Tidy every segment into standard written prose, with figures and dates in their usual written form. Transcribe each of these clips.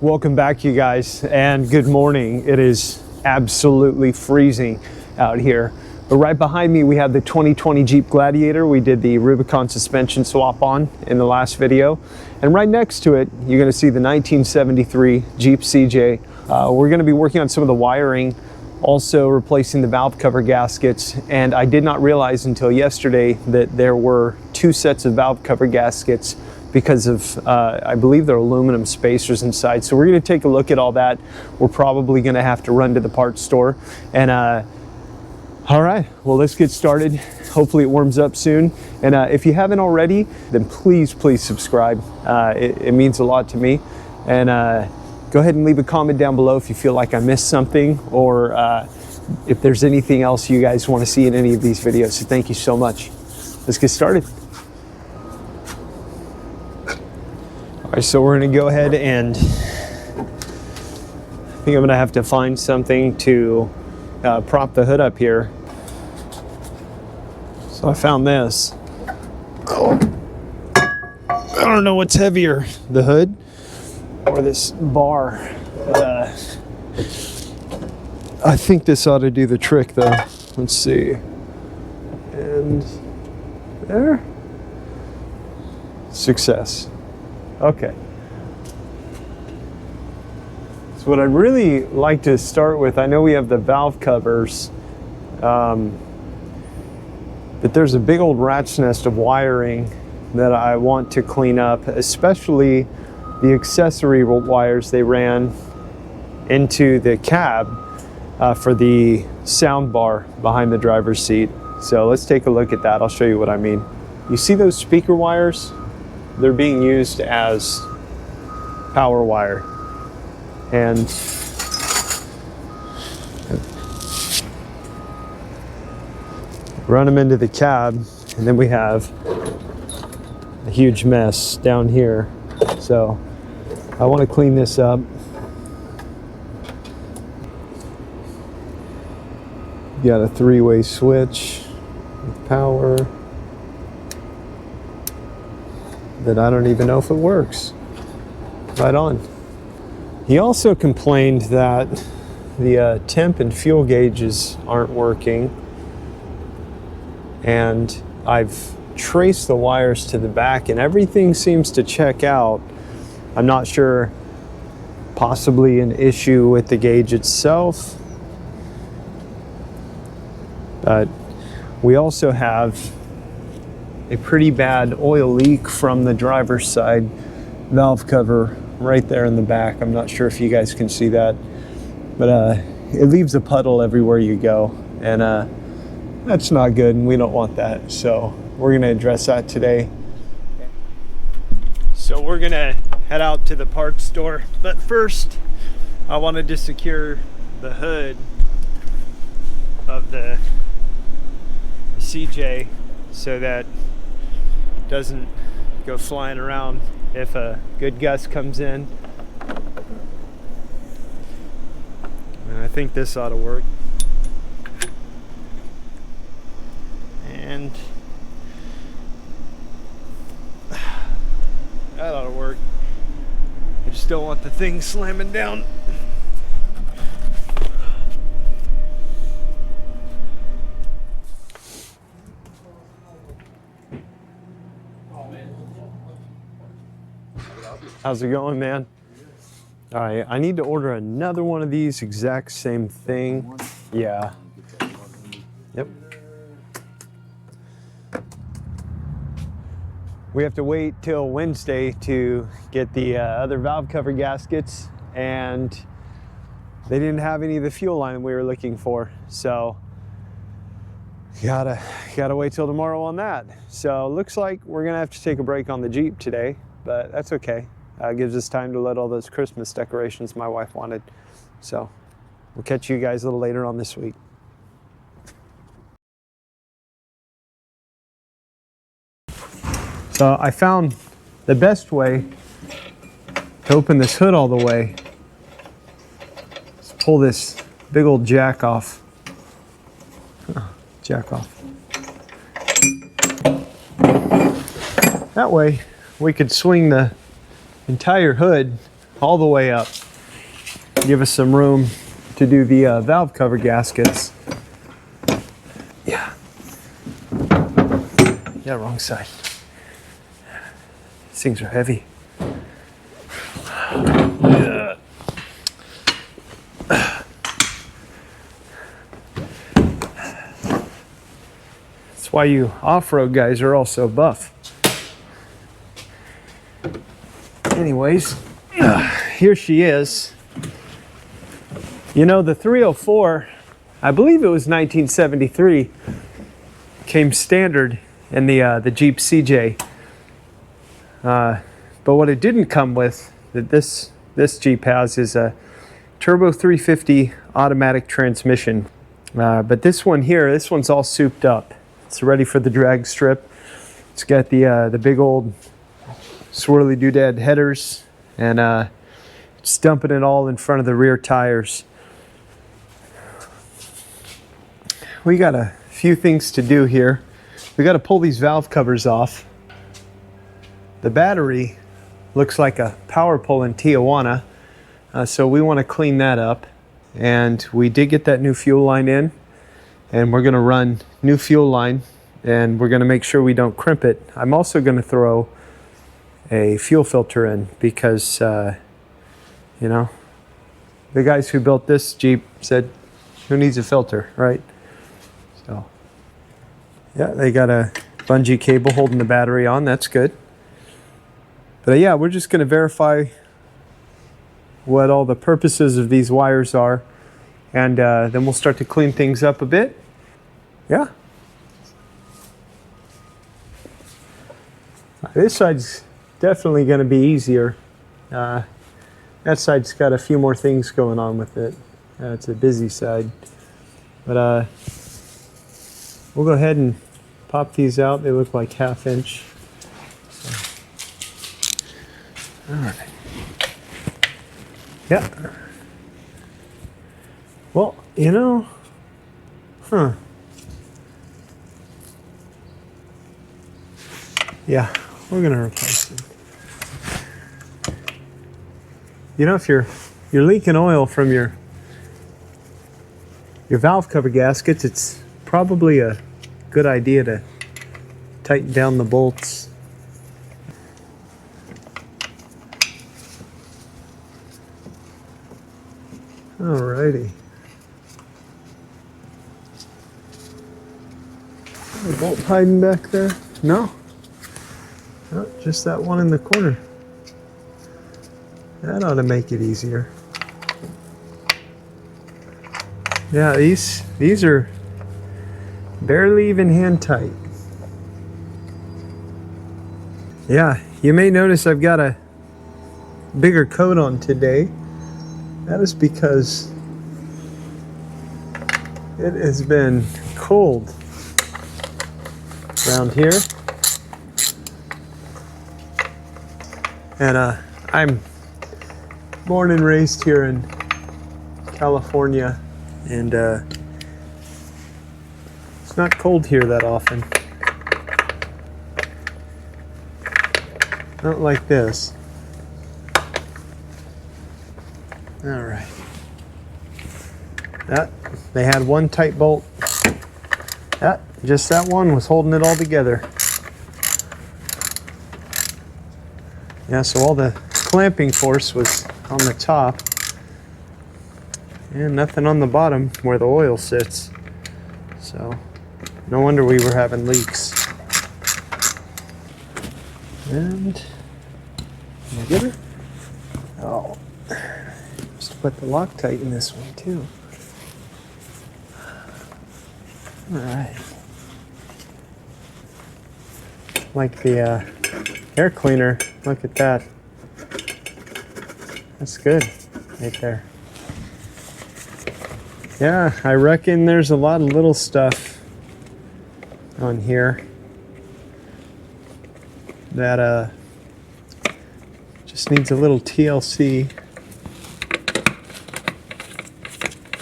Welcome back, you guys, and good morning. It is absolutely freezing out here. But right behind me, we have the 2020 Jeep Gladiator. We did the Rubicon suspension swap on in the last video. And right next to it, you're gonna see the 1973 Jeep CJ. We're gonna be working on some of the wiring, also replacing the valve cover gaskets. And I did not realize until yesterday that there were two sets of valve cover gaskets because of, I believe they're aluminum spacers inside. So we're gonna take a look at all that. We're probably gonna have to run to the parts store. And all right, well, let's get started. Hopefully it warms up soon. And if you haven't already, then please subscribe. It means a lot to me. And go ahead and leave a comment down below if you feel like I missed something, or if there's anything else you guys wanna see in any of these videos. So thank you so much. Let's get started. All right, so we're gonna go ahead and I think I'm gonna have to find something to prop the hood up here. So I found this. Oh. I don't know what's heavier, the hood or this bar. I think this ought to do the trick though. Let's see. And there. Success. Okay. So what I'd really like to start with, I know we have the valve covers, but there's a big old rat's nest of wiring that I want to clean up, especially the accessory wires they ran into the cab for the sound bar behind the driver's seat. So let's take a look at that. I'll show you what I mean. You see those speaker wires? They're being used as power wire. And run them into the cab, and then we have a huge mess down here. So I want to clean this up. You got a three-way switch with power that I don't even know if it works. Right on. He also complained that the temp and fuel gauges aren't working, and I've traced the wires to the back and everything seems to check out. I'm not sure, possibly an issue with the gauge itself, but we also have a pretty bad oil leak from the driver's side valve cover right there in the back. I'm not sure if you guys can see that, but it leaves a puddle everywhere you go, and that's not good, and we don't want that. So we're gonna address that today. So we're gonna head out to the parts store, but first I wanted to secure the hood of the CJ so that it doesn't go flying around if a good gust comes in. And I think this ought to work. And that ought to work. I just don't want the thing slamming down. How's it going, man? All right, I need to order another one of these, exact same thing. Yeah. Yep. We have to wait till Wednesday to get the other valve cover gaskets, and they didn't have any of the fuel line we were looking for. So gotta wait till tomorrow on that. So looks like we're gonna have to take a break on the Jeep today, but that's okay. Gives us time to let all those Christmas decorations my wife wanted. So we'll catch you guys a little later on this week. So I found the best way to open this hood all the way. Let's pull this big old jack off. Jack off. That way we could swing the entire hood all the way up. Give us some room to do the valve cover gaskets. Yeah. Yeah, wrong side. These things are heavy. Yeah. That's why you off-road guys are all so buff. Anyways, here she is. You know, the 304, I believe it was 1973, came standard in the Jeep CJ. But what it didn't come with, that this Jeep has, is a turbo 350 automatic transmission. But this one here, this one's all souped up. It's ready for the drag strip. It's got the big old swirly doodad headers, and it's dumping it all in front of the rear tires. We got a few things to do here. We got to pull these valve covers off. The battery looks like a power pole in Tijuana, so we want to clean that up. And we did get that new fuel line in, and we're going to run new fuel line, and we're going to make sure we don't crimp it. I'm also going to throw a fuel filter in because, you know, the guys who built this Jeep said, who needs a filter, right? So, yeah, they got a bungee cable holding the battery on. That's good. But yeah, we're just going to verify what all the purposes of these wires are, and then we'll start to clean things up a bit. Yeah. This side's definitely going to be easier. That side's got a few more things going on with it. It's a busy side. But we'll go ahead and pop these out. They look like 1/2 inch. So. All right. Yeah. Well, you know, yeah, we're gonna replace them. You know, if you're leaking oil from your valve cover gaskets, it's probably a good idea to tighten down the bolts. Alrighty. A bolt hiding back there? No? No, just that one in the corner. That ought to make it easier. Yeah, these are barely even hand tight. Yeah, you may notice I've got a bigger coat on today. That is because it has been cold around here. And I'm born and raised here in California, and it's not cold here that often. Not like this. All right. That, they had one tight bolt. Just that one was holding it all together. Yeah, so all the clamping force was on the top and nothing on the bottom where the oil sits. So no wonder we were having leaks. And can you get her? Oh, just put the Loctite in this one too. All right. Like the air cleaner, look at that. That's good right there. Yeah, I reckon there's a lot of little stuff on here that just needs a little TLC.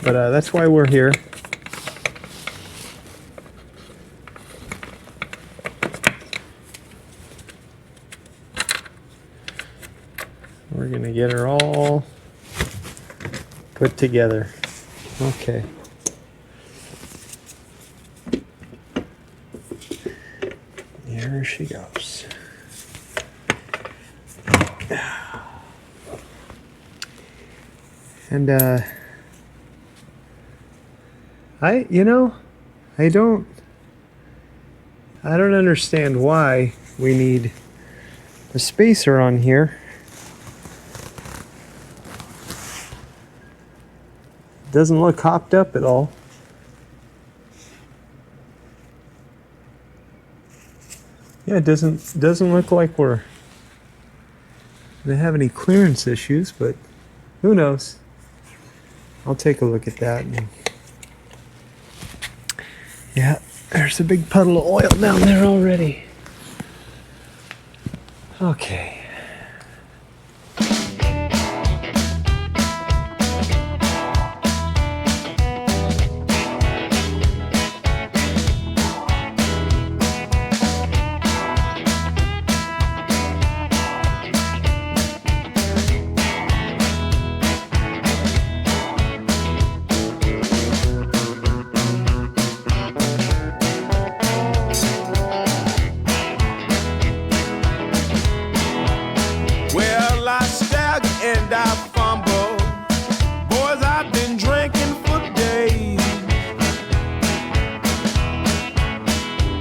But that's why we're here. We're gonna get her all put together. Okay. Here she goes. And I don't understand why we need a spacer on here. Doesn't look hopped up at all. Yeah, it doesn't look like we're gonna have any clearance issues, but who knows? I'll take a look at that. Yeah, there's a big puddle of oil down there already. Okay. And I fumble. Boys, I've been drinking for days.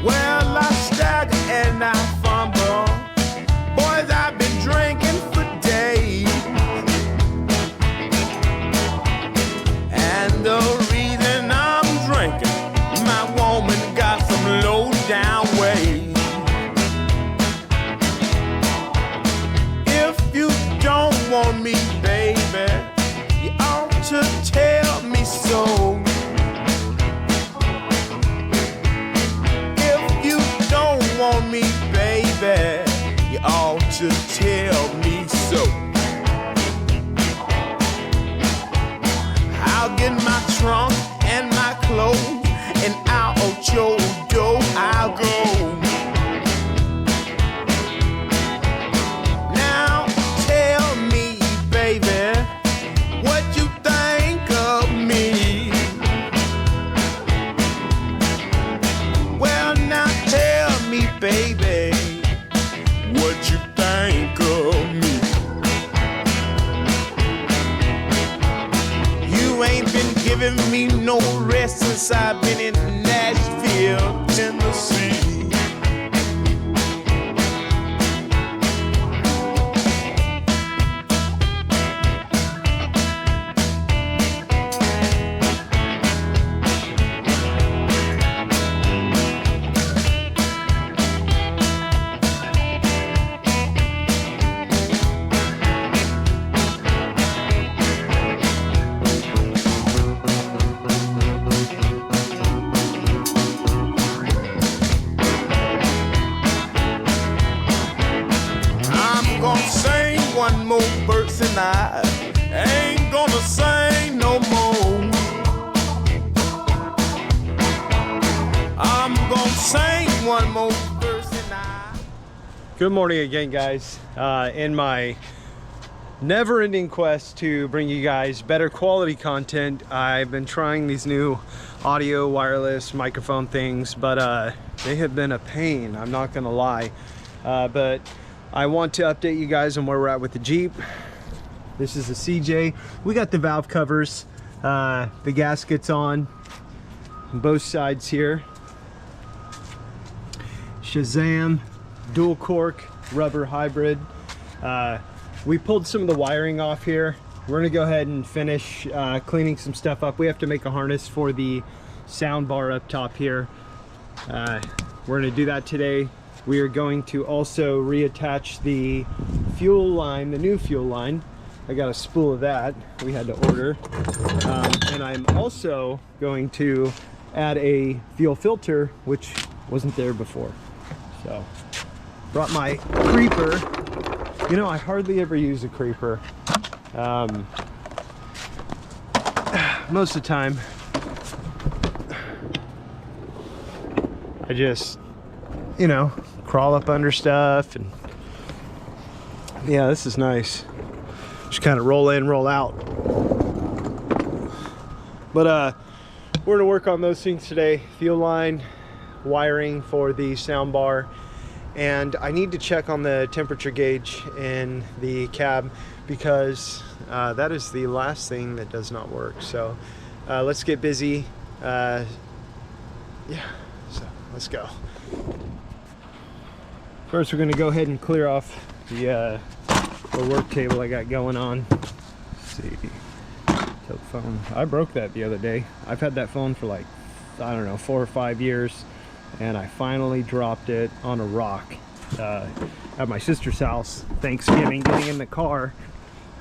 Well, I stagger and I fumble. Boys, I've been drinking for days. And the reason I'm drinking, my woman got some low down ways. Want me, baby, you ought to tell me so. If you don't want me, baby, you ought to tell me so. I'll get my trunk and my clothes, and out your door I'll go. Baby, what you think of me? You ain't been giving me no rest since I've been in Nashville, Tennessee. One more verse and I ain't gonna sing no more. I'm gonna sing one more verse and I. Good morning again, guys. In my never-ending quest to bring you guys better quality content, I've been trying these new audio wireless microphone things, but they have been a pain, I'm not gonna lie. But I want to update you guys on where we're at with the Jeep. This is the CJ. We got the valve covers, the gaskets on both sides here. Shazam, dual cork, rubber hybrid. We pulled some of the wiring off here. We're gonna go ahead and finish cleaning some stuff up. We have to make a harness for the sound bar up top here. We're gonna do that today. We are going to also reattach the fuel line, the new fuel line. I got a spool of that we had to order. And I'm also going to add a fuel filter, which wasn't there before. So, brought my creeper. You know, I hardly ever use a creeper. Most of the time, I just, you know, crawl up under stuff, and yeah, this is nice. just kind of roll in, roll out. But we're gonna work on those things today. Fuel line, wiring for the sound bar, and I need to check on the temperature gauge in the cab because that is the last thing that does not work. So let's get busy. Yeah, so let's go. First, we're gonna go ahead and clear off the work table I got going on. Let's see, tilt phone. I broke that the other day. I've had that phone for like, I don't know, 4 or 5 years, and I finally dropped it on a rock at my sister's house Thanksgiving, getting in the car,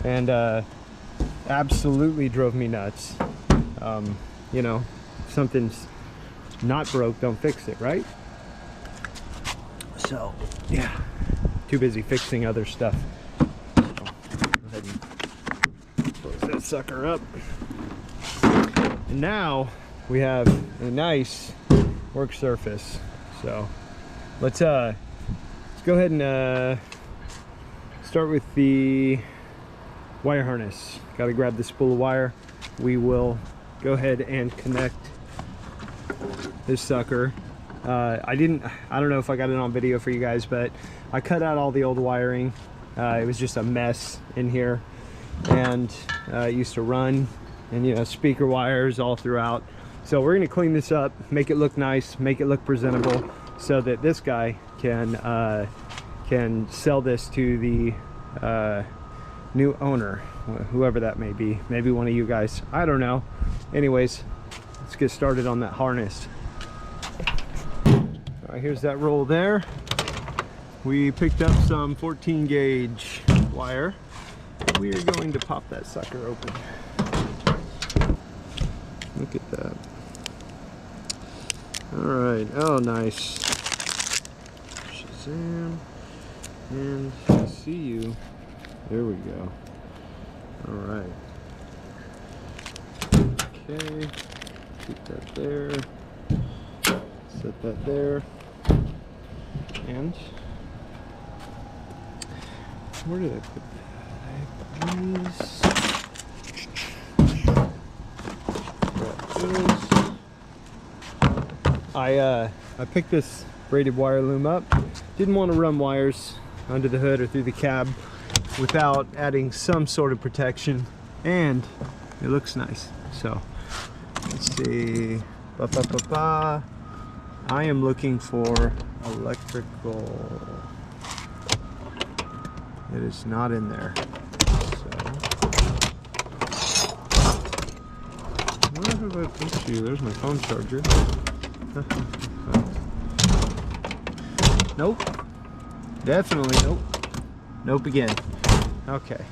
and absolutely drove me nuts. You know, if something's not broke, don't fix it, right? So yeah, too busy fixing other stuff. So, go ahead and close that sucker up. And now we have a nice work surface. So let's go ahead and start with the wire harness. Got to grab the spool of wire. We will go ahead and connect this sucker. I don't know if I got it on video for you guys, but I cut out all the old wiring. It was just a mess in here, and it used to run, and you know, speaker wires all throughout. So we're gonna clean this up, make it look nice, make it look presentable, so that this guy can sell this to the new owner, whoever that may be. Maybe one of you guys, I don't know. Anyways, let's get started on that harness. All right, here's that roll there. We picked up some 14 gauge wire. We are going to pop that sucker open. Look at that. All right, oh nice. Shazam, and I see you. There we go. All right. Okay, keep that there. Set that there. And where did I put that? I picked this braided wire loom up. Didn't want to run wires under the hood or through the cab without adding some sort of protection, and it looks nice. So let's see. I am looking for electrical. It is not in there. So where did I put you? There's my phone charger. Nope. Definitely nope. Nope again. Okay.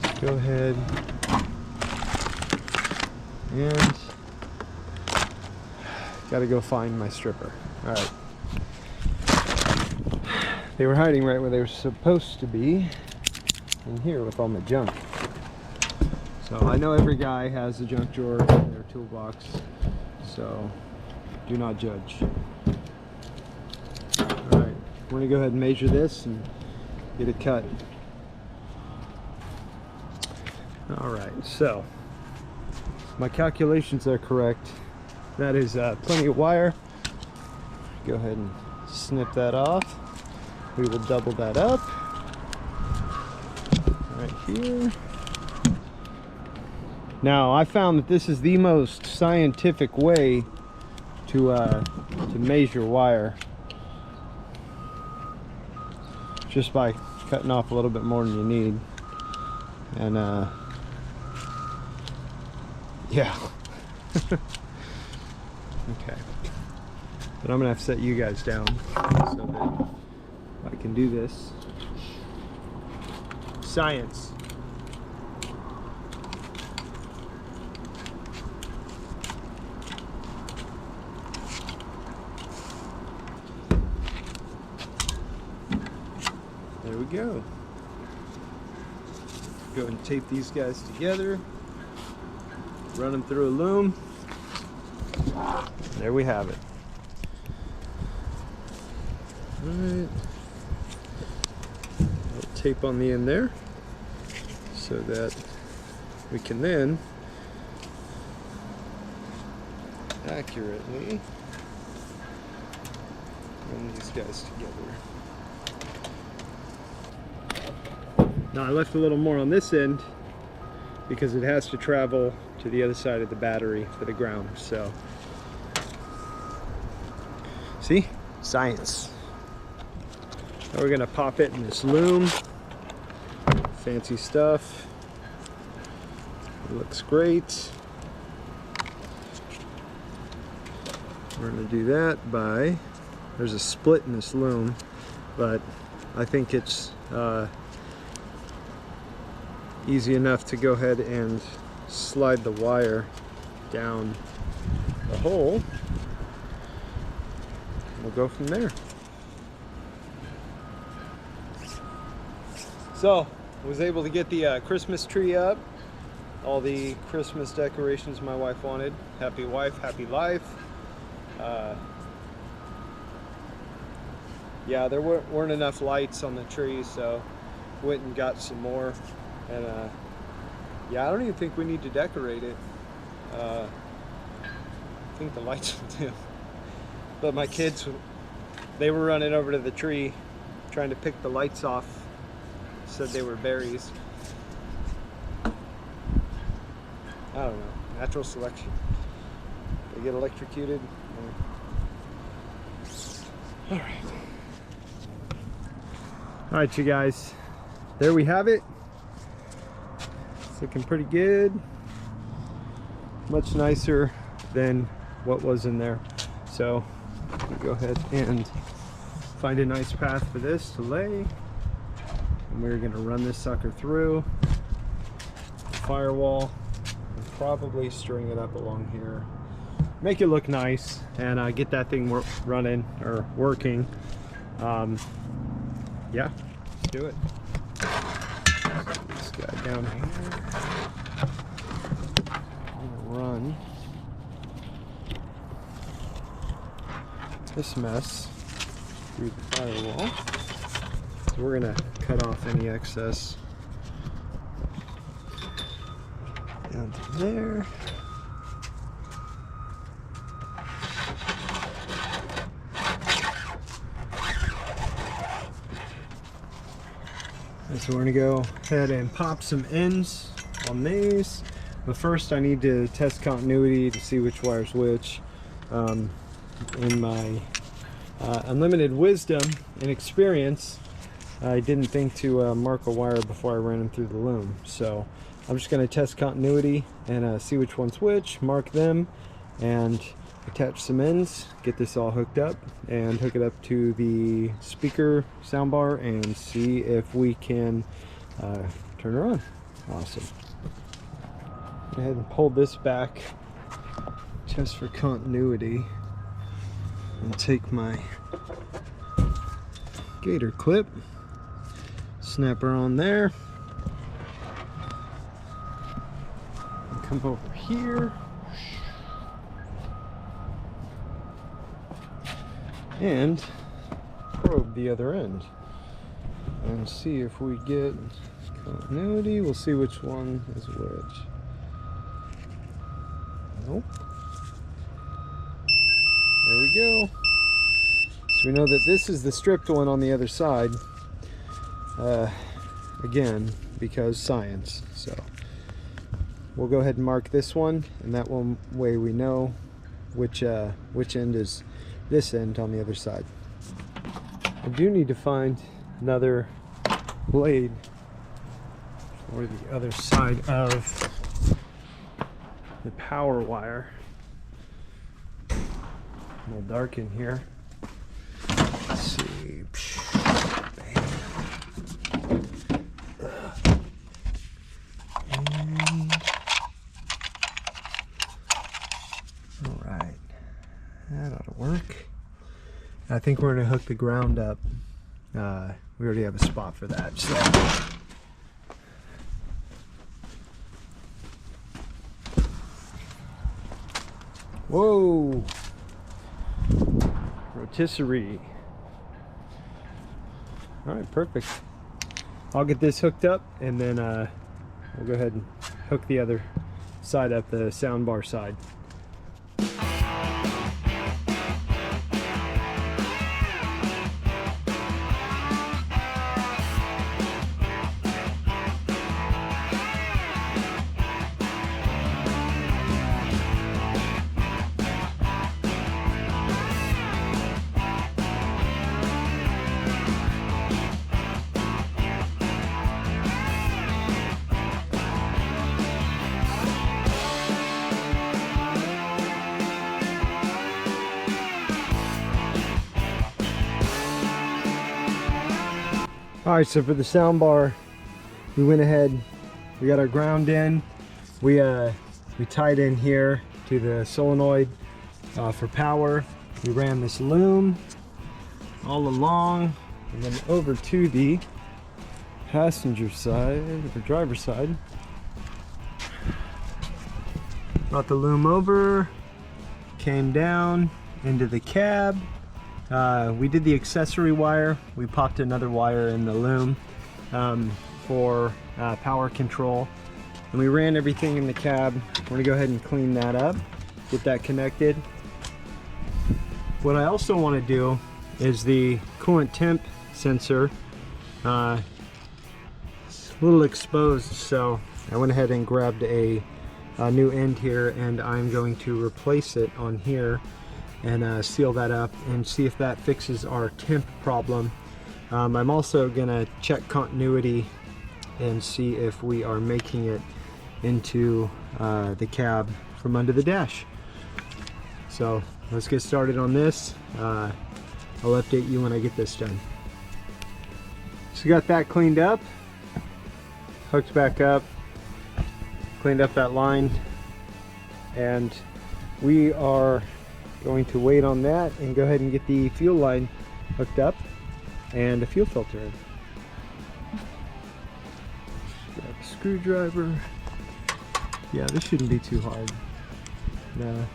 Let's go ahead and gotta go find my stripper. All right. They were hiding right where they were supposed to be, in here with all my junk. So I know every guy has a junk drawer in their toolbox, so do not judge. All right, we're gonna go ahead and measure this and get it cut. All right, so my calculations are correct. That is plenty of wire. Go ahead and snip that off. We will double that up right here. Now, I found that this is the most scientific way to measure wire, just by cutting off a little bit more than you need. And yeah. Okay, but I'm gonna have to set you guys down so that I can do this. Science. There we go. Go and tape these guys together. Run them through a loom. There we have it. All right. Tape on the end there. so that we can then accurately run these guys together. Now I left a little more on this end because it has to travel to the other side of the battery for the ground. So, see? Science. Now we're gonna pop it in this loom. Fancy stuff. It looks great. We're gonna do that by, there's a split in this loom, but I think it's easy enough to go ahead and slide the wire down the hole. We'll go from there. So, I was able to get the Christmas tree up. All the Christmas decorations my wife wanted. Happy wife, happy life. Yeah, there weren't enough lights on the tree, so went and got some more. And yeah, I don't even think we need to decorate it. I think the lights will do. But my kids, they were running over to the tree trying to pick the lights off. Said they were berries. I don't know. Natural selection. They get electrocuted. All right. All right, you guys. There we have it. It's looking pretty good. Much nicer than what was in there. So we'll go ahead and find a nice path for this to lay. And we're gonna run this sucker through the firewall and probably string it up along here. Make it look nice and get that thing running or working. Yeah, let's do it. This guy down here. I'm gonna run this mess through the firewall. So we're gonna cut off any excess down to there. And so we're gonna go ahead and pop some ends on these. But first I need to test continuity to see which wire's which. In my unlimited wisdom and experience, I didn't think to mark a wire before I ran them through the loom. So I'm just gonna test continuity and see which one's which, mark them, and attach some ends, get this all hooked up, and hook it up to the speaker soundbar and see if we can turn her on. Awesome. Go ahead and pull this back just for continuity and take my gator clip, snap her on there, and come over here and probe the other end and see if we get continuity. We'll see which one is which. Nope. There we go. So we know that this is the stripped one on the other side. Again, because science. So we'll go ahead and mark this one, and that one way we know which end is this end on the other side. I do need to find another blade for the other side of the power wire. A little dark in here. Let's see. And all right, that ought to work. I think we're gonna hook the ground up. We already have a spot for that. So. Whoa! Rotisserie. All right, perfect. I'll get this hooked up and then we'll go ahead and hook the other side up, the soundbar side. All right, so for the soundbar, we went ahead, we got our ground in. We tied in here to the solenoid for power. We ran this loom all along and then over to the passenger side, or driver's side. Brought the loom over, came down into the cab. We did the accessory wire. We popped another wire in the loom for power control, and we ran everything in the cab. We're gonna go ahead and clean that up, get that connected. What I also want to do is the coolant temp sensor. It's a little exposed, so I went ahead and grabbed a new end here, and I'm going to replace it on here and seal that up and see if that fixes our temp problem. I'm also gonna check continuity and see if we are making it into the cab from under the dash. So let's get started on this. I'll update you when I get this done. So we got that cleaned up, hooked back up, cleaned up that line, and we are going to wait on that and go ahead and get the fuel line hooked up and a fuel filter in. Grab a screwdriver. Yeah, this shouldn't be too hard. No.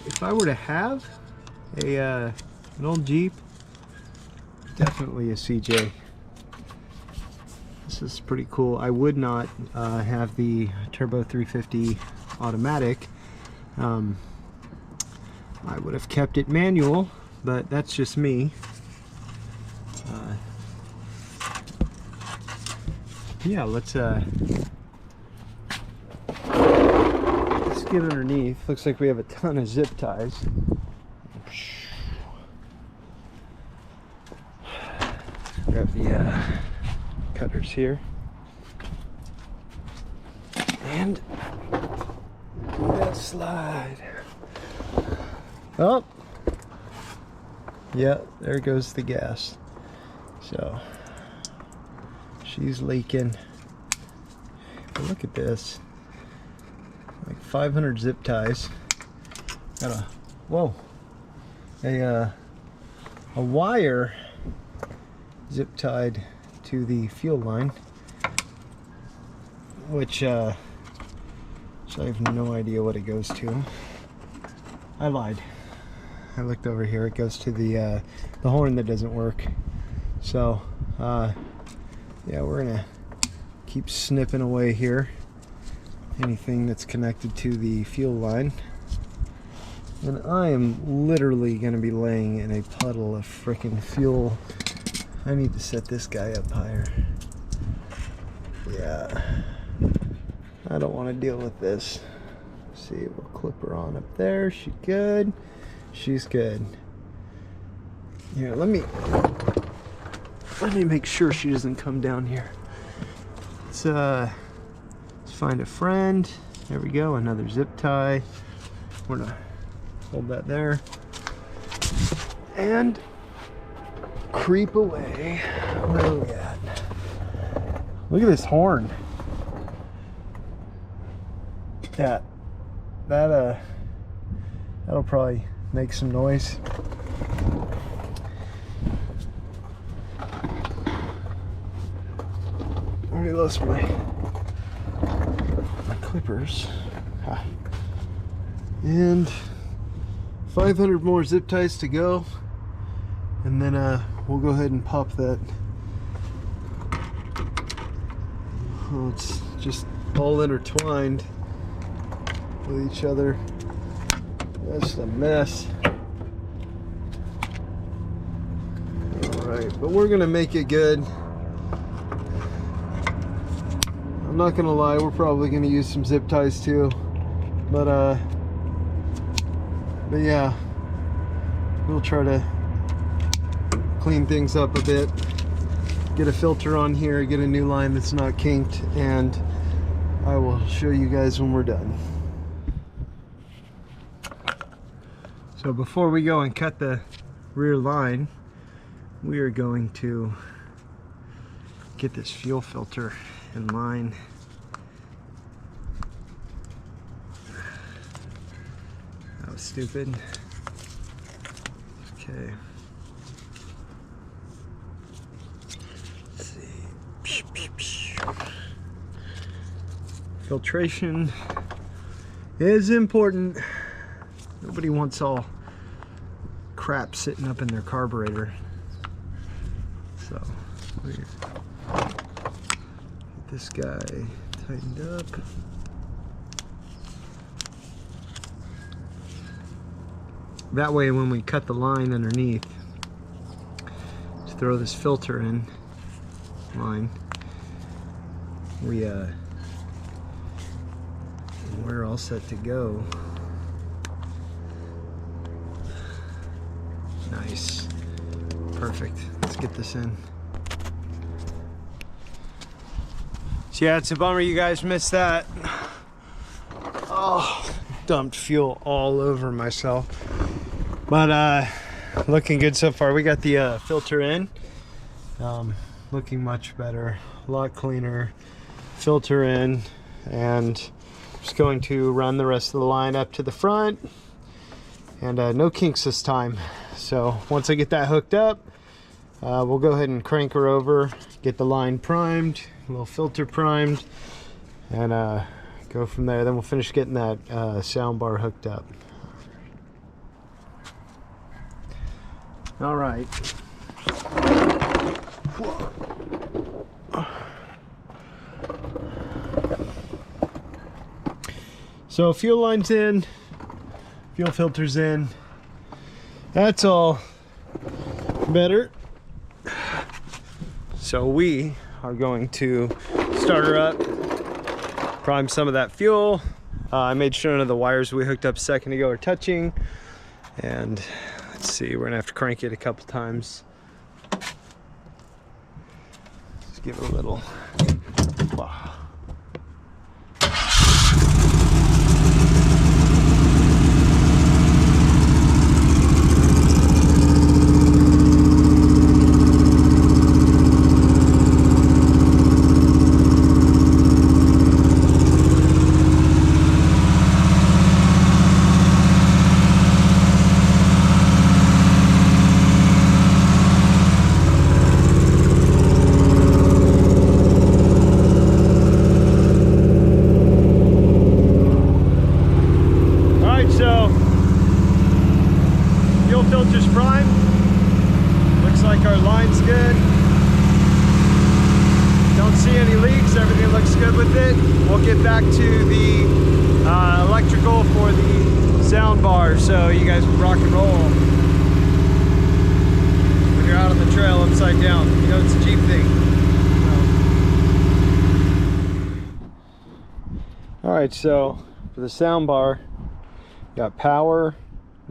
If I were to have an old Jeep, definitely a CJ. This is pretty cool. I would not have the Turbo 350 automatic. I would have kept it manual, but that's just me. Yeah, let's get underneath. Looks like we have a ton of zip ties. Grab the cutters here. And that slide. Oh, yeah, there goes the gas. So she's leaking. But look at this, like 500 zip ties. Got a a wire zip tied to the fuel line, which I have no idea what it goes to. I lied. I looked over here. It goes to the horn that doesn't work. So yeah, we're gonna keep snipping away here. Anything that's connected to the fuel line, and I am literally gonna be laying in a puddle of freaking fuel. I need to set this guy up higher. Yeah, I don't want to deal with this. See, we'll clip her on up there. She good. She's good. Here, let me make sure she doesn't come down here. Let's find a friend. There we go. Another zip tie. We're gonna hold that there and creep away. Where are we at? Look at this horn. Yeah. That'll probably make some noise. Already lost my clippers. And 500 more zip ties to go, and then we'll go ahead and pop that Oh, it's just all intertwined with each other. That's a mess. Alright, but we're gonna make it good. I'm not gonna lie, we're probably gonna use some zip ties too. But yeah, we'll try to clean things up a bit. Get a filter on here, get a new line that's not kinked, and I will show you guys when we're done. So before we go and cut the rear line, we are going to get this fuel filter in line. That was stupid. Okay. Filtration is important. Nobody wants all crap sitting up in their carburetor. So get this guy tightened up. That way when we cut the line underneath, just throw this filter in line, we're all set to go. Nice. Perfect. Let's get this in. So yeah, it's a bummer you guys missed that. Oh, dumped fuel all over myself. But looking good so far. We got the filter in. Looking much better. A lot cleaner. Filter in. And just going to run the rest of the line up to the front. And no kinks this time. So once I get that hooked up, we'll go ahead and crank her over, get the line primed, a little filter primed, and go from there. Then we'll finish getting that sound bar hooked up. All right. So fuel line's in, fuel filter's in. That's all better. So we are going to start her up, prime some of that fuel. I made sure none of the wires we hooked up a second ago are touching. And let's see, we're gonna have to crank it a couple times. Just give it a little. Wow. Filters primed. Looks like our line's good. Don't see any leaks. Everything looks good with it. We'll get back to the electrical for the sound bar, so you guys can rock and roll when you're out on the trail upside down. You know, it's a Jeep thing. All right, so for the sound bar, got power,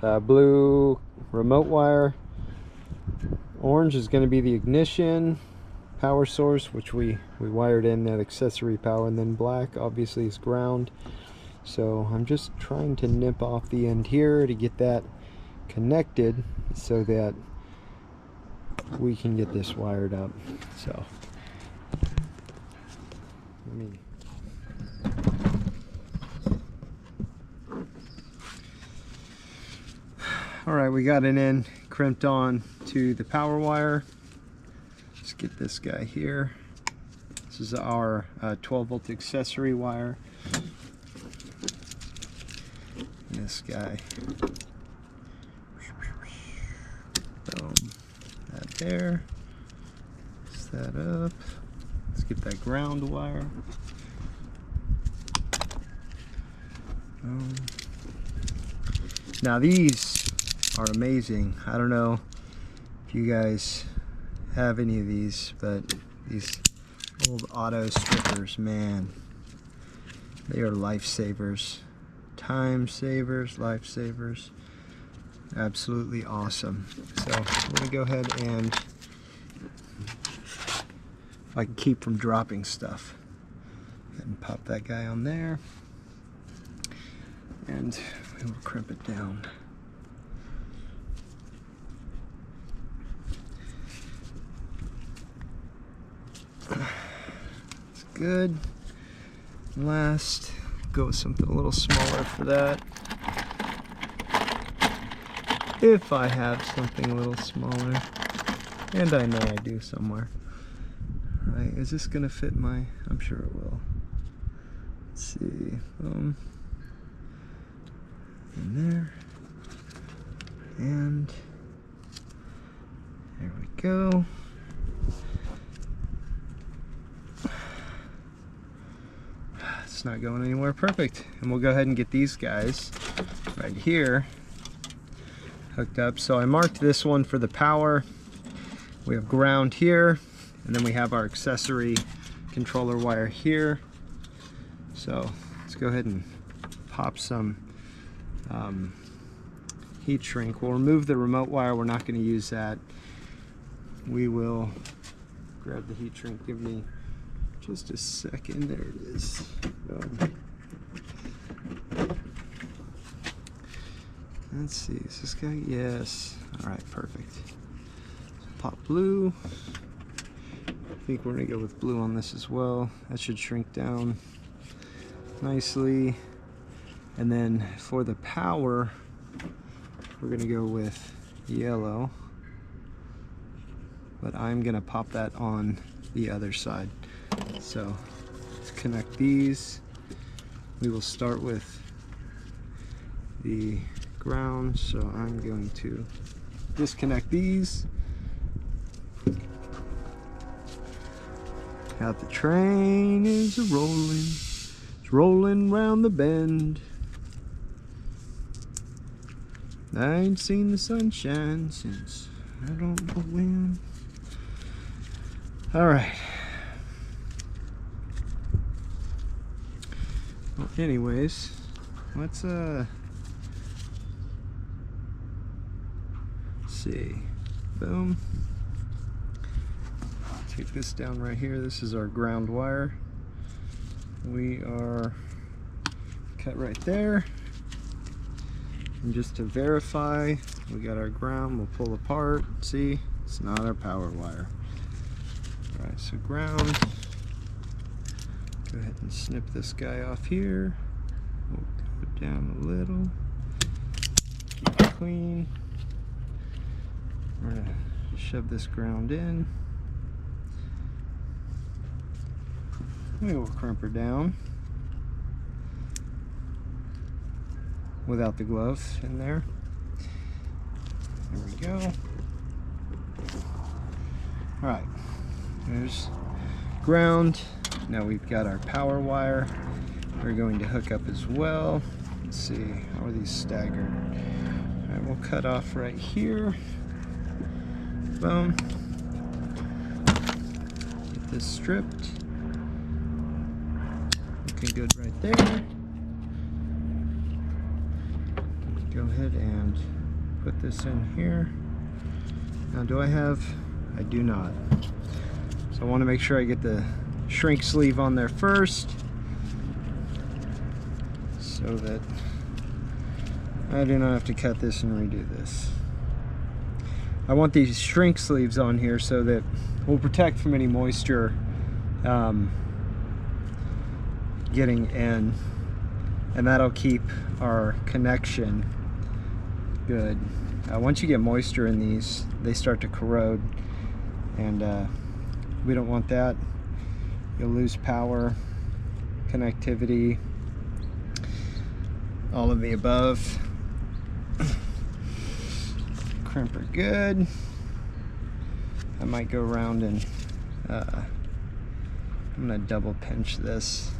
blue remote wire, orange is going to be the ignition power source, which we wired in that accessory power, and then black obviously is ground. So I'm just trying to nip off the end here to get that connected so that we can get this wired up. So let me all right, we got it in, crimped on to the power wire. Let's get this guy here. This is our 12 volt accessory wire. And this guy. Boom. That there. Set that up. Let's get that ground wire. Now these are amazing. I don't know if you guys have any of these, but these old auto strippers, man, they are lifesavers. Time savers, lifesavers. Absolutely awesome. So I'm gonna go ahead and, if I can keep from dropping stuff, and pop that guy on there, and we'll crimp it down. It's good. Last, go with something a little smaller for that. If I have something a little smaller, and I know I do somewhere. Alright, is this gonna fit my, I'm sure it will. Let's see, in there, and there we go. It's not going anywhere. Perfect. And we'll go ahead and get these guys right here hooked up. So I marked this one for the power. We have ground here, and then we have our accessory controller wire here. So let's go ahead and pop some heat shrink. We'll remove the remote wire. We're not going to use that. We will grab the heat shrink. Give me just a second. There it is. Let's see, is this guy? Yes. Alright, perfect. Pop blue. I think we're going to go with blue on this as well. That should shrink down nicely. And then for the power, we're going to go with yellow. But I'm going to pop that on the other side. So let's connect these. We will start with the ground, so I'm going to disconnect these. Out the train is rolling, it's rolling round the bend. I ain't seen the sunshine since I don't know when. All right. Well, anyways, let's see. Boom. Take this down right here. This is our ground wire. We are cut right there. And just to verify, we got our ground. We'll pull apart. See, it's not our power wire. All right, so ground. Go ahead and snip this guy off here. We'll go down a little. Keep it clean. We're gonna shove this ground in. We will crimp her down without the glove in there. There we go. All right, there's ground. Now we've got our power wire. We're going to hook up as well. Let's see, how are these staggered? All right, we'll cut off right here. Boom. Get this stripped. Looking good right there. Go ahead and put this in here. Now do I have, I do not. So I want to make sure I get the shrink sleeve on there first so that I do not have to cut this and redo this. I want these shrink sleeves on here so that we'll protect from any moisture getting in, and that'll keep our connection good. Once you get moisture in these, they start to corrode, and we don't want that. You'll lose power, connectivity, all of the above. Crimp her good. I might go around and I'm gonna double pinch this.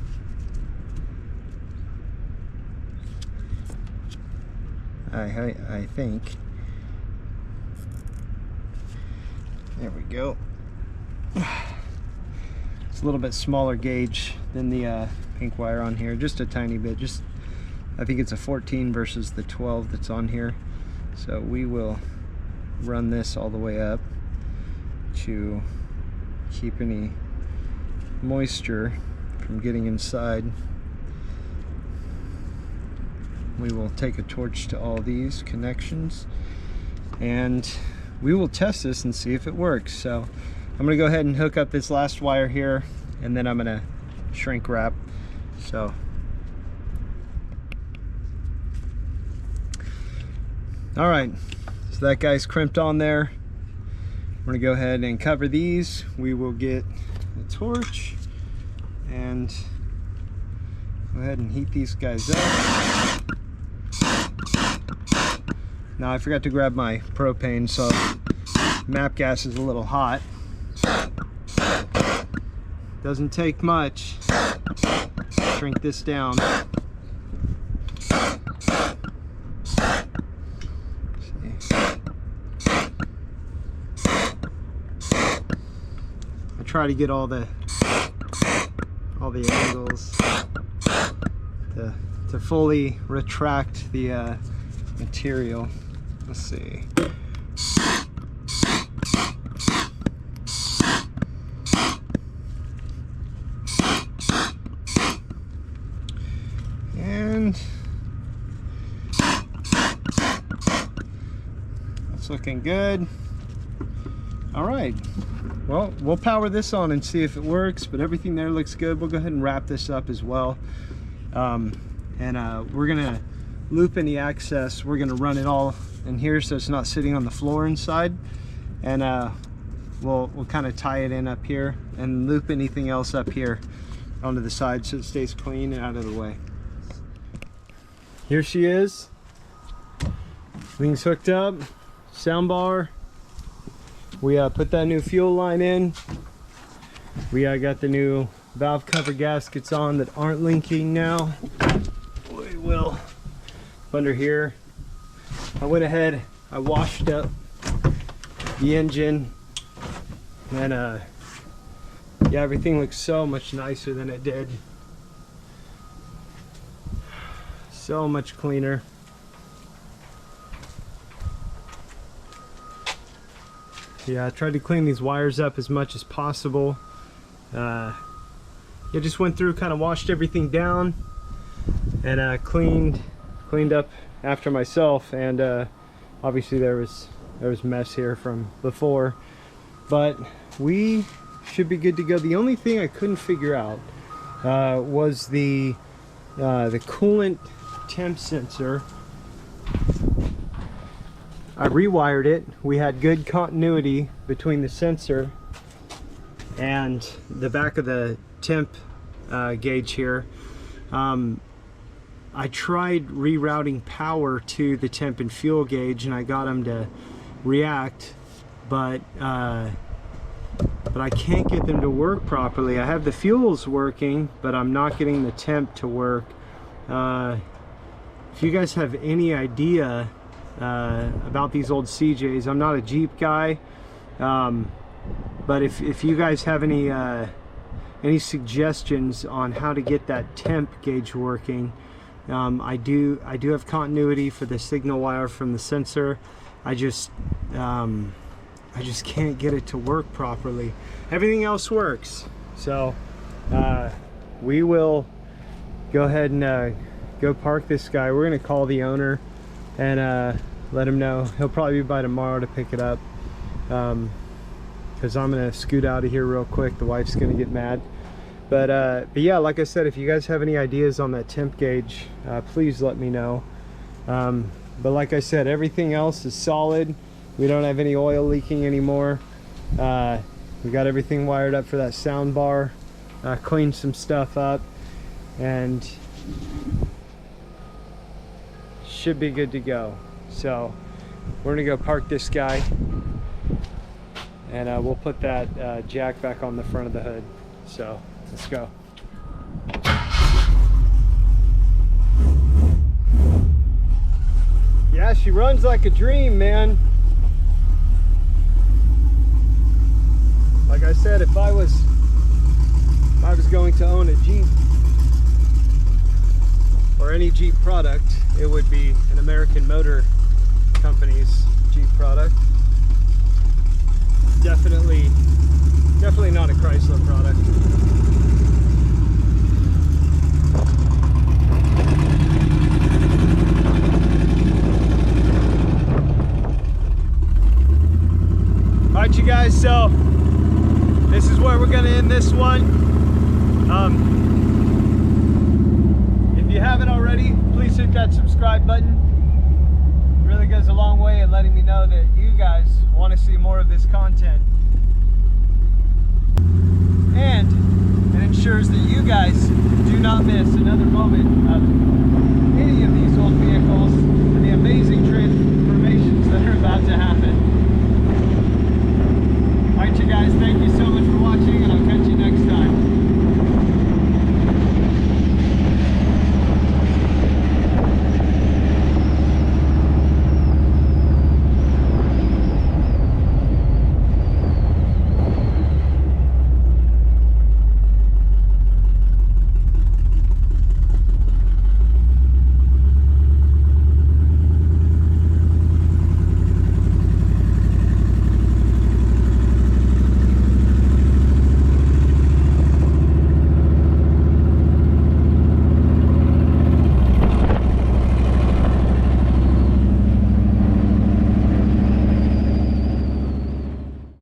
I think. There we go. It's a little bit smaller gauge than the pink wire on here, just a tiny bit. Just, I think it's a 14 versus the 12 that's on here. So we will run this all the way up to keep any moisture from getting inside. We will take a torch to all these connections and we will test this and see if it works. So I'm gonna go ahead and hook up this last wire here, and then I'm gonna shrink wrap. So all right, so that guy's crimped on there. I'm gonna go ahead and cover these. We will get a torch and go ahead and heat these guys up. Now I forgot to grab my propane, so MAP gas is a little hot. Doesn't take much. Shrink this down. I try to get all the angles to fully retract the material. Let's see. And that's looking good. All right, well, we'll power this on and see if it works, but everything there looks good. We'll go ahead and wrap this up as well. We're gonna loop any access. We're gonna run it all in here so it's not sitting on the floor inside, and we'll kind of tie it in up here and loop anything else up here onto the side so it stays clean and out of the way. Here she is. Things hooked up, soundbar. We put that new fuel line in. We got the new valve cover gaskets on that aren't linking now. We will under here. I went ahead, I washed up the engine, and yeah, everything looks so much nicer than it did. So much cleaner. Yeah, I tried to clean these wires up as much as possible. Yeah, just went through, kind of washed everything down, and cleaned up after myself. And obviously there was mess here from before, but we should be good to go. The only thing I couldn't figure out was the coolant temp sensor. I rewired it. We had good continuity between the sensor and the back of the temp gauge here. I tried rerouting power to the temp and fuel gauge, and I got them to react, but I can't get them to work properly. I have the fuels working, but I'm not getting the temp to work. If you guys have any idea about these old CJs, I'm not a Jeep guy, but if you guys have any suggestions on how to get that temp gauge working, I do have continuity for the signal wire from the sensor. I just can't get it to work properly. Everything else works, so we will go ahead and go park this guy. We're gonna call the owner and let him know. He'll probably be by tomorrow to pick it up, because I'm gonna scoot out of here real quick. The wife's gonna get mad. But yeah, like I said, if you guys have any ideas on that temp gauge, please let me know. But like I said, everything else is solid. We don't have any oil leaking anymore. We got everything wired up for that sound bar. Cleaned some stuff up, and should be good to go. So we're gonna go park this guy, and we'll put that jack back on the front of the hood. So Let's go. Yeah, she runs like a dream, man. Like I said, if I was going to own a Jeep or any Jeep product, it would be an American Motor Company's Jeep product. Definitely not a Chrysler product. All right, you guys, so this is where we're gonna end this one. If you haven't already, please hit that subscribe button. It really goes a long way in letting me know that you guys want to see more of this content.